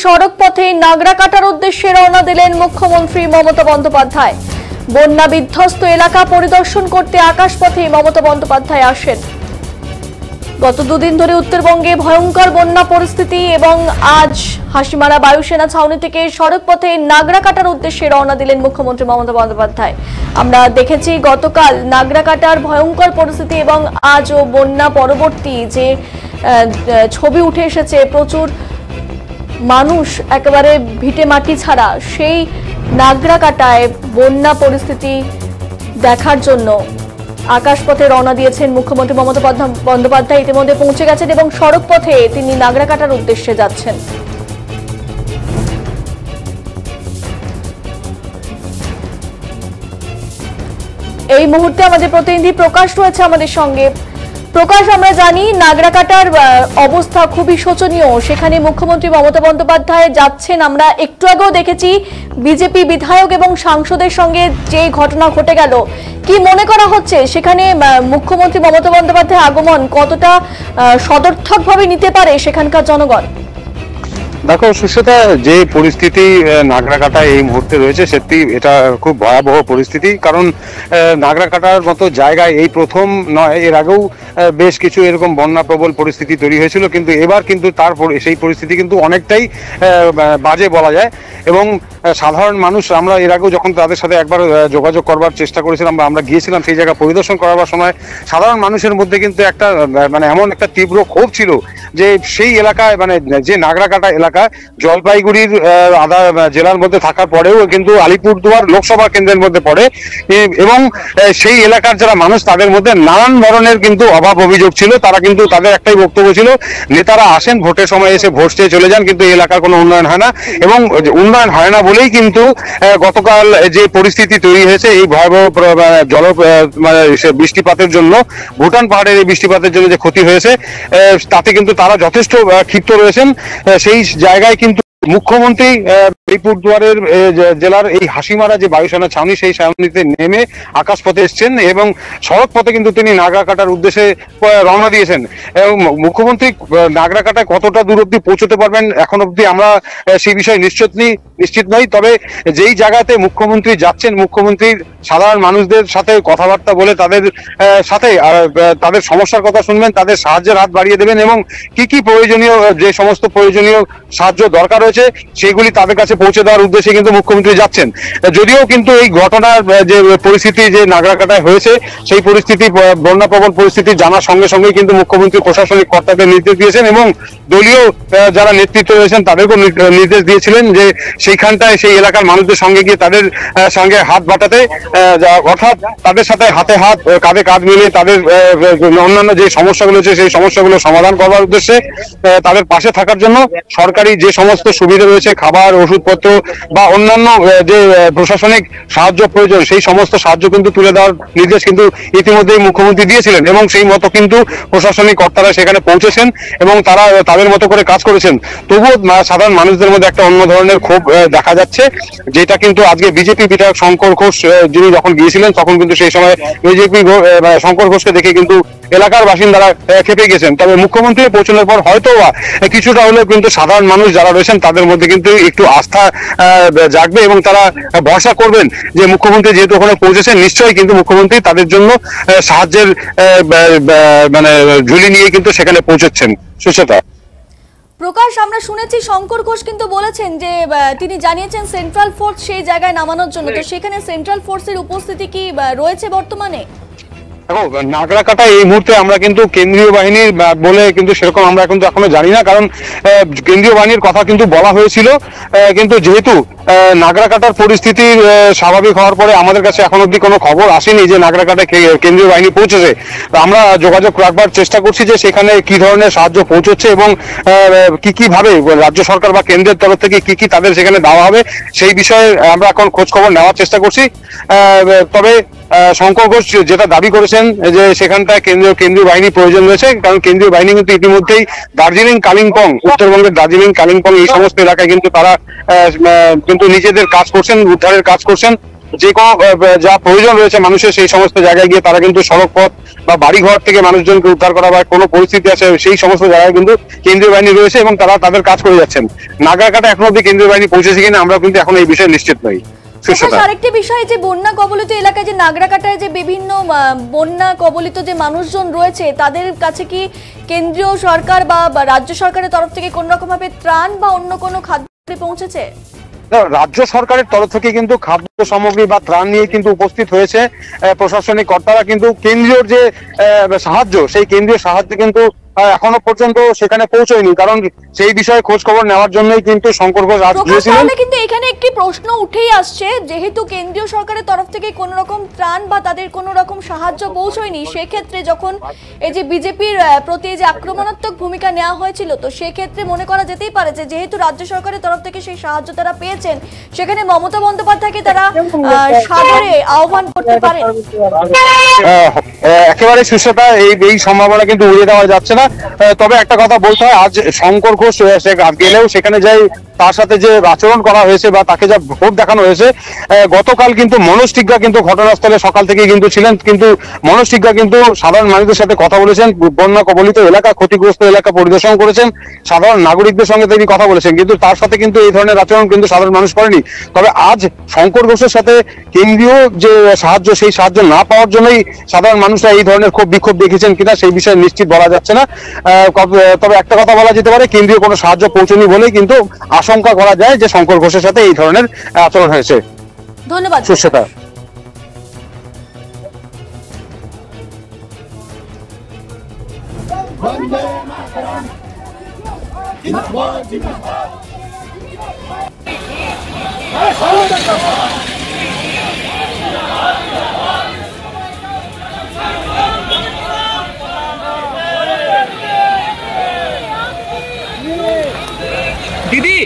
সড়ক পথে নাগরা কাটার উদ্দেশ্যে রওনা দিলেন মুখ্যমন্ত্রী মমতা বন্দ্যোপাধ্যায়। বন্যা বিধ্বস্ত এলাকা পরিদর্শন করতে আকাশপথে মমতা বন্দ্যোপাধ্যায় আসেন। গত দুদিন ধরে উত্তরবঙ্গে ভয়ঙ্কর বন্যা পরিস্থিতি এবং আজ হাসিমারা বায়ুসেনা ছাউনি থেকে সড়ক পথে নাগরা কাটার উদ্দেশ্যে রওনা দিলেন মুখ্যমন্ত্রী মমতা বন্দ্যোপাধ্যায়। আমরা দেখেছি গতকাল নাগরা কাটার ভয়ঙ্কর পরিস্থিতি এবং আজও বন্যা পরবর্তী যে ছবি উঠে এসেছে, প্রচুর মানুষ একেবারে ভিটে মাটি ছাড়া সেই নাগরা কাটায় বন্যা পরিস্থিতি দেখার জন্য আকাশপথে রওনা দিয়েছেন মুখ্যমন্ত্রী মমতা বন্দ্যোপাধ্যায়। ইতিমধ্যে পৌঁছে গেছেন এবং সড়ক পথে তিনি নাগরা কাটার উদ্দেশ্যে যাচ্ছেন। এই মুহূর্তে আমাদের প্রতিনিধি প্রকাশ রয়েছে আমাদের সঙ্গে। প্রকাশ, আমরা জানি নাগরা কাটার অবস্থা খুবই শোচনীয়, সেখানে মুখ্যমন্ত্রী মমতা বন্দ্যোপাধ্যায় যাচ্ছেন। আমরা একটু আগেও দেখেছি বিজেপি বিধায়ক এবং সাংসদের সঙ্গে যে ঘটনা ঘটে গেল, কি মনে করা হচ্ছে সেখানে মুখ্যমন্ত্রী মমতা বন্দ্যোপাধ্যায়ের আগমন কতটা সদর্থকভাবে নিতে পারে সেখানকার জনগণ? দেখো সুস্মিতা, যে পরিস্থিতি নাগরাকাটায় এই মুহূর্তে রয়েছে সত্যি এটা খুব ভয়াবহ পরিস্থিতি। কারণ নাগরাকাটার মতো জায়গায় এই প্রথম নয়, এর আগেও বেশ কিছু এরকম বন্যা প্রবল পরিস্থিতি তৈরি হয়েছিল, কিন্তু এবার কিন্তু সেই পরিস্থিতি কিন্তু অনেকটাই বাজে বলা যায়। এবং সাধারণ মানুষ, আমরা এর আগেও যখন তাদের সাথে একবার যোগাযোগ করবার চেষ্টা করেছিলাম বা আমরা গিয়েছিলাম সেই জায়গা পরিদর্শন করার সময়, সাধারণ মানুষের মধ্যে কিন্তু একটা এমন একটা তীব্র ক্ষোভ ছিল যে সেই এলাকায় যে নাগরাকাটা এলাকা জলপাইগুড়ির আধা জেলার মধ্যে থাকার পরেও কিন্তু আলিপুরদুয়ার লোকসভা কেন্দ্রের মধ্যে পড়ে এবং সেই এলাকার যারা মানুষ তাদের মধ্যে নানান ধরনের কিন্তু অভাব অভিযোগ ছিল। তারা কিন্তু তাদের একটাই বক্তব্য ছিল, নেতারা আসেন ভোটের সময় এসে ভোট চেয়ে চলে যান, কিন্তু এই এলাকার কোনো উন্নয়ন হয় না। এবং উন্নয়ন হয় না বলেই কিন্তু গতকাল যে পরিস্থিতি তৈরি হয়েছে এই ভয়াবহ বৃষ্টিপাতের জন্য, ভুটান পাহাড়ের এই বৃষ্টিপাতের জন্য যে ক্ষতি হয়েছে তাতে কিন্তু তারা যথেষ্ট ক্ষিপ্ত রয়েছেন। সেই জায়গায় কিন্তু মুখ্যমন্ত্রী আলিপুরদুয়ারের জেলার এই হাসিমারা যে বায়ুসেনা ছাউনি, সেই ছাউনিতে নেমে আকাশপথে এসছেন এবং সড়ক পথে কিন্তু তিনি নাগরা কাটার উদ্দেশ্যে রওনা দিয়েছেন। এবং মুখ্যমন্ত্রী নাগরা কাটায় কতটা দূর অব্দি পৌঁছতে পারবেন এখন অব্দি আমরা সেই বিষয়ে নিশ্চিত নই। তবে যেই জায়গাতে মুখ্যমন্ত্রী যাচ্ছেন, মুখ্যমন্ত্রী সাধারণ মানুষদের সাথে কথাবার্তা বলে তাদের সাথে তাদের সমস্যার কথা শুনবেন, তাদের সাহায্যের হাত বাড়িয়ে দেবেন এবং কি প্রয়োজনীয় যে সমস্ত প্রয়োজনীয় সাহায্য দরকার রয়েছে সেগুলি তাদের কাছে পৌঁছে দেওয়ার উদ্দেশ্যে কিন্তু মুখ্যমন্ত্রী যাচ্ছেন। যদিও কিন্তু এই ঘটনার যে পরিস্থিতি যে নাগরাকাটায় হয়েছে, সেই পরিস্থিতি বন্যা প্রবল পরিস্থিতি জানার সঙ্গে সঙ্গেই কিন্তু মুখ্যমন্ত্রী প্রশাসনিক কর্তাদের নির্দেশ দিয়েছেন এবং দলীয় যারা নেতৃত্ব রয়েছেন তাদেরকেও নির্দেশ দিয়েছিলেন যে সেইখানটায় সেই এলাকার মানুষদের সঙ্গে গিয়ে তাদের সঙ্গে হাত বাটাতে, অর্থাৎ তাদের সাথে হাতে হাত কাঁধে কাঁধ মিলিয়ে তাদের অন্যান্য যে সমস্যাগুলো রয়েছে সেই সমস্যাগুলো সমাধান করবার উদ্দেশ্যে তাদের পাশে থাকার জন্য সরকারি যে সমস্ত সুবিধা রয়েছে, খাবার, ওষুধপত্র বা অন্যান্য যে প্রশাসনিক সাহায্য প্রয়োজন, সেই সমস্ত সাহায্য কিন্তু তুলে দেওয়ার নির্দেশ কিন্তু ইতিমধ্যেই মুখ্যমন্ত্রী দিয়েছিলেন এবং সেই মতো কিন্তু প্রশাসনিক কর্তারা সেখানে পৌঁছেছেন এবং তারা তাদের মতো করে কাজ করেছেন। তবুও সাধারণ মানুষদের মধ্যে একটা অন্য ধরনের ক্ষোভ দেখা যাচ্ছে, যেটা কিন্তু আজকে বিজেপি বিধায়ক শঙ্কর ঘোষ যিনি যখন গিয়েছিলেন তখন কিন্তু সেই সময় বিজেপি শঙ্কর ঘোষকে দেখে কিন্তু এলাকার বাসিন্দারা খেপে গেছেন। তবে মুখ্যমন্ত্রী পৌঁছানোর পর হয়তো কিছুটা হলেও কিন্তু সাধারণ মানুষ যারা রয়েছেন তাদের মধ্যে কিন্তু একটু আস্থা জাগবে এবং তারা ভরসা করবেন যে মুখ্যমন্ত্রী যেহেতু ওখানে পৌঁছেছেন, নিশ্চয়ই কিন্তু মুখ্যমন্ত্রী তাদের জন্য সাহায্যের ঝুলি নিয়ে কিন্তু সেখানে পৌঁছচ্ছেন। সুস্মিতা। প্রকাশ, আমরা শুনেছি শঙ্কর ঘোষ কিন্তু বলেছেন যে তিনি জানিয়েছেন সেন্ট্রাল ফোর্স সেই জায়গায় নামানোর জন্য, তো সেখানে সেন্ট্রাল ফোর্সের উপস্থিতি কি রয়েছে বর্তমানে? দেখো, নাগরাকাটা এই মুহূর্তে আমরা কিন্তু কেন্দ্রীয় বাহিনীর বলে কিন্তু সেরকম আমরা কিন্তু এখনো জানি না, কারণ কেন্দ্রীয় বাহিনীর কথা কিন্তু বলা হয়েছিল, কিন্তু যেহেতু নাগরাকাটার পরিস্থিতি স্বাভাবিক হওয়ার পরে আমাদের কাছে এখন অব্দি কোনো খবর আসেনি যে নাগরাকাটায় কেন্দ্রীয় বাহিনী পৌঁছেছে। আমরা যোগাযোগ রাখবার চেষ্টা করছি যে সেখানে কি ধরনের সাহায্য পৌঁছচ্ছে এবং কি ভাবে রাজ্য সরকার বা কেন্দ্রের তরফ থেকে কি তাদের সেখানে দেওয়া হবে সেই বিষয়ে আমরা এখন খোঁজ খবর নেওয়ার চেষ্টা করছি। তবে শঙ্কর ঘোষ যেটা দাবি করেছেন যে সেখানটায় কেন্দ্রীয় বাহিনী প্রয়োজন রয়েছে, কারণ কেন্দ্রীয় বাহিনী কিন্তু ইতিমধ্যেই দার্জিলিং, কালিম্পং, উত্তরবঙ্গের দার্জিলিং, কালিম্পং এই সমস্ত এলাকায় কিন্তু তারা কিন্তু নিজেদের কাজ করছেন, উদ্ধারের কাজ করছেন। যে কোনো যা প্রয়োজন রয়েছে মানুষের সেই সমস্ত জায়গায় গিয়ে তারা কিন্তু সড়ক পথ বা বাড়িঘর থেকে মানুষজনকে উদ্ধার করা বা কোনো পরিস্থিতি আসে সেই সমস্ত জায়গায় কিন্তু কেন্দ্রীয় বাহিনী রয়েছে এবং তারা তাদের কাজ করে যাচ্ছেন। নাগারকাটা এখনো অব্দি কেন্দ্রীয় বাহিনী পৌঁছেছে কিনা আমরা কিন্তু এখন এই বিষয়ে নিশ্চিত নই। আরেকটি বিষয় যে বন্যা কবলিত এলাকায় যে নাগরাকাটায় যে বিভিন্ন বন্যা কবলিত যে মানুষজন রয়েছে তাদের কাছে কি কেন্দ্রীয় সরকার বা রাজ্য সরকারের তরফ থেকে কোন রকম ভাবে ত্রাণ বা অন্য কোনো খাদ্য পৌঁছেছে? রাজ্য সরকারের তরফ থেকে কিন্তু খাদ্য সামগ্রী বা ত্রাণ নিয়ে কিন্তু উপস্থিত হয়েছে প্রশাসনিক কর্তারা, কিন্তু কেন্দ্রীয় যে সাহায্য সেই কেন্দ্রীয় সাহায্য কিন্তু এখনো পর্যন্ত সেখানে পৌঁছয়নি, কারণ সেই বিষয়ে খোঁজ খবর নেওয়ার জন্যই কিন্তু শঙ্কর ঘোষ আজ গিয়েছিলেন। কিন্তু এখানে একটি প্রশ্ন উঠেই আসছে, যেহেতু কেন্দ্রীয় সরকারের তরফ থেকে কোন রকম ত্রাণ বা তাদের কোন রকম সাহায্য পৌঁছয়নি, সেক্ষেত্রে যখন এই যে বিজেপির প্রতি যে আক্রমণাত্মক ভূমিকা নেওয়া হয়েছিল, তো সেক্ষেত্রে মনে করা যেতেই পারে যে যেহেতু রাজ্য সরকারের তরফ থেকে সেই সাহায্য তারা পেয়েছেন, সেখানে মমতা বন্দ্যোপাধ্যায়কে তারা সাদরে আহ্বান করতে পারেন। একেবারে সুস্থতা এই সম্ভাবনা কিন্তু উড়িয়ে দেওয়া যাচ্ছে না। তবে একটা কথা বলতে হয়, আজ শঙ্কর ঘোষ গেলেও সেখানে যাই তার সাথে যে আচরণ করা হয়েছে বা তাকে যা ভোট দেখানো হয়েছে, গতকাল কিন্তু মনোজ টিগ্গা কিন্তু ঘটনাস্থলে সকাল থেকে কিন্তু ছিলেন, কিন্তু মনোজ টিগ্গা কিন্তু সাধারণ মানুষদের সাথে কথা বলেছেন, বন্যা কবলিত এলাকা ক্ষতিগ্রস্ত এলাকা পরিদর্শন করেছেন, সাধারণ নাগরিকদের সঙ্গে তিনি কথা বলেছেন, কিন্তু তার সাথে কিন্তু এই ধরনের আচরণ কিন্তু সাধারণ মানুষ করেনি। তবে আজ শঙ্কর ঘোষের সাথে কেন্দ্রীয় যে সাহায্য সেই সাহায্য না পাওয়ার জন্যই সাধারণ মানুষরা এই ধরনের ক্ষোভ বিক্ষোভ দেখেছেন কিনা সেই বিষয়ে নিশ্চিত বলা যাচ্ছে না। তবে একটা কথা বলা যেতে পারে, কেন্দ্রীয় কোনো সাহায্য পৌঁছয়নি বলেই কিন্তু আশঙ্কা করা যায় যে শঙ্কর ঘোষের সাথে এই ধরনের আচরণ হয়েছে। ধন্যবাদ সুস্মিতা। दीदी